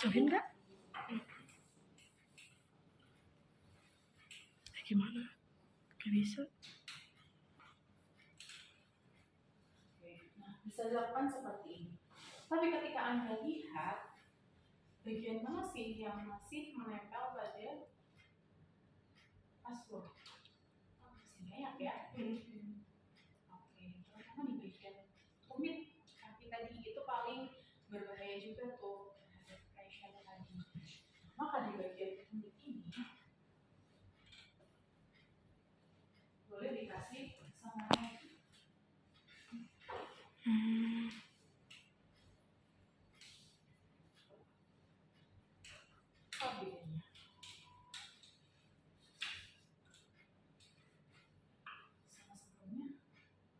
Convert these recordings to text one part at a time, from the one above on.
Join nggak? Gimana? Gak bisa. Nah, bisa dilakukan seperti ini. Tapi ketika Anda lihat bagian mana sih yang masih menempel pada password? Masih banyak ya. Oke, terutama di bagian tumit kaki tadi itu paling berbahaya juga tuh terhadap pressure tadi. Maka di bagian tumit ini boleh dikasih sama bedanya. Sama sebelumnya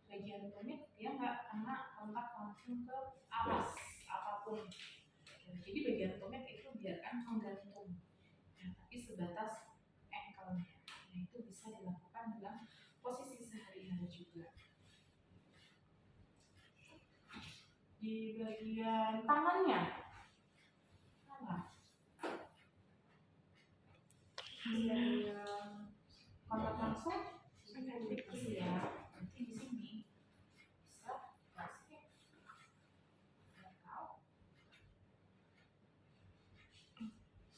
bagian tumit dia nggak kena kontak langsung ke alas apapun. Jadi bagian tumit itu biarkan menggantung, tapi sebatas ankle-nya. Nah itu bisa dilakukan dalam posisi sehari-hari juga. Di bagian tangannya, kontak langsung dikasih ya. Nanti di sini bisa kasih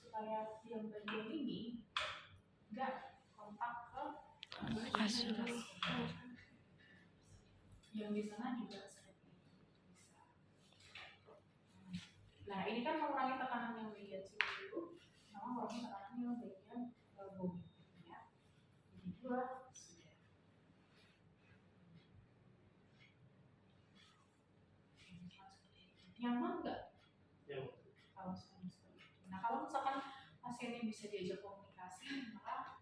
supaya yang bagian ini enggak kontak ke yang di sana juga seperti itu bisa. Nah ini kan mengurangi tekanan yang bagian sini dulu, sama mengurangi tekanan yang bagian bumi ya. Jadi dua sudah. Nyaman nggak? Kalau seperti itu. Nah kalau misalkan pasiennya bisa diajak komunikasi, maka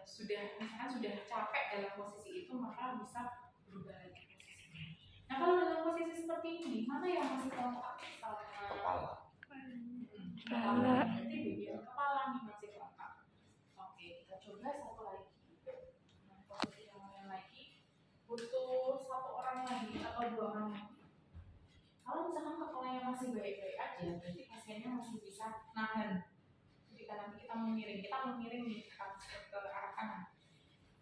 misalkan sudah capek dalam posisi itu, maka bisa berubah lagi posisinya. Nah kalau dalam posisi seperti ini, mana yang masih kontak sama kepala? Kepala. Berarti bagian kepala nih masih kontak. Oke, kita coba satu lagi. Nah, posisi yang lain lagi, butuh satu orang lagi atau dua orang lagi. Kalau misalkan kepalanya masih baik-baik aja, berarti pasiennya masih bisa nahan. Ketika nanti kita memiring nih ke arah kanan.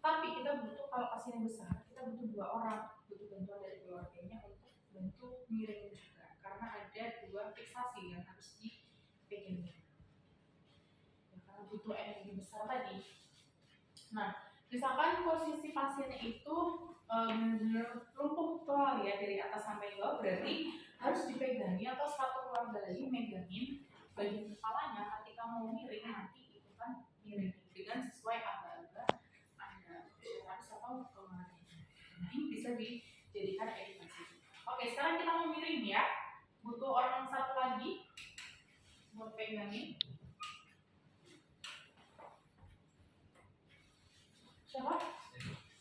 Tapi kita butuh, kalau pasiennya besar, kita butuh dua orang, butuh bantuan dari keluarganya untuk bantu miring juga, karena ada dua fiksasi yang harus dipegang. Ya, karena butuh energi besar tadi. Nah, misalkan posisi pasiennya itu benar-benar lumpuh total ya dari atas sampai bawah, berarti harus dipegangi atau satu keluarga lagi megangin bagian kepalanya ketika mau miring, nanti itu kan miring dengan sesuai aba-aba Anda harus atau kemana. Nah ini bisa dijadikan edukasi. Oke, sekarang kita mau miring ya, butuh orang satu lagi buat pegangin. Siapa?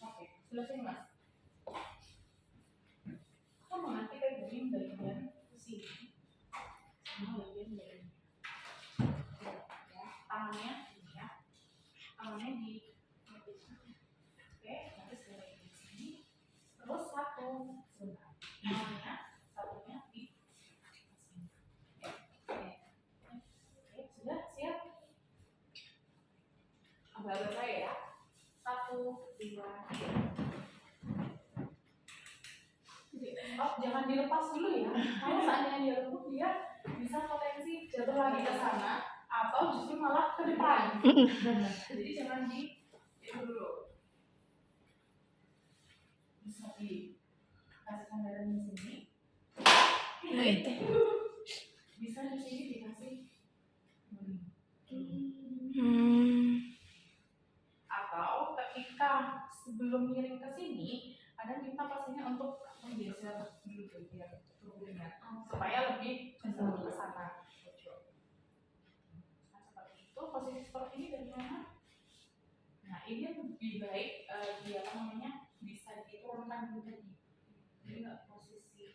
Oke, sebelah sini mas. Kamu nanti pegangin bagian sini sama bagian dari ya, tangannya ya, tangannya di oke, nanti sebelah di sini. Terus satu sebentar, tangannya satunya di sini. Oke, sudah siap? Aba-aba saya ya. 1, 2, 3. Oh, jangan dilepas dulu ya. Kalau seandainya dia lembut, dia bisa potensi jatuh lagi ke sana atau justru malah ke depan. Jadi jangan itu dulu. Bisa dikasih sandaran di sini. Bisa di sini dikasih. Atau ketika sebelum miring ke sini, ada minta pasiennya untuk menggeser dulu bagian tubuhnya supaya lebih cenderung ke sana. Nah, seperti itu, posisi seperti ini dari mana? Nah, ini lebih baik bisa diturunkan dulu tadi. Jadi nggak posisi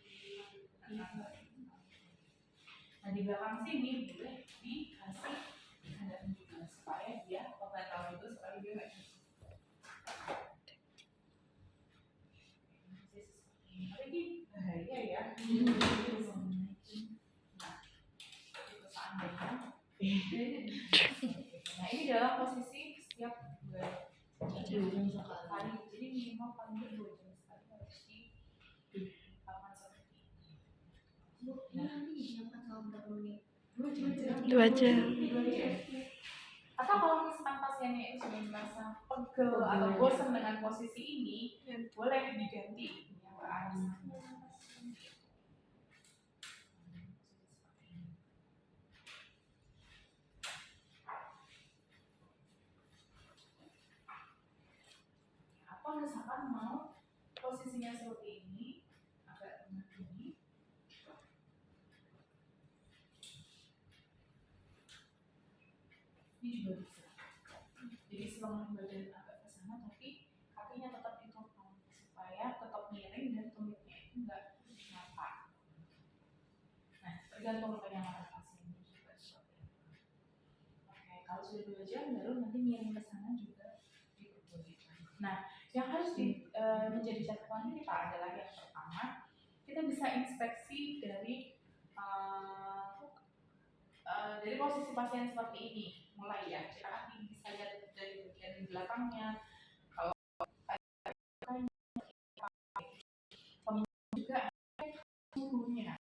nah di belakang sini boleh dikasih sandaran juga supaya dia pemantau itu supaya dia nggak tapi ini bahaya ya. Nah, Nah ini dalam posisi setiap 2 jam sekali. Jadi minimal paling 2 jam sekali harus dilakukan seperti ini. Nanti didiamkan selama berapa menit? 2 jam. 2 jam. Atau kalau misalkan pasiennya itu sudah merasa pegel atau bosan dengan posisi ini, boleh diganti. Atau misalkan mau posisinya seperti ini, agak tengah ini. Ini juga bisa. Jadi selama badan agak ke sana, tapi kakinya tetap ditutup supaya tetap miring dan tumitnya itu enggak nyata. Nah, tergantung kenyamanan pasien juga seperti itu. Oke, kalau sudah 2 jam baru nanti miring ke sana juga diperbolehkan. Nah, yang harus menjadi catatan kita adalah yang pertama, kita bisa inspeksi dari posisi pasien seperti ini mulai ya, kita akan bisa lihat dari bagian belakangnya,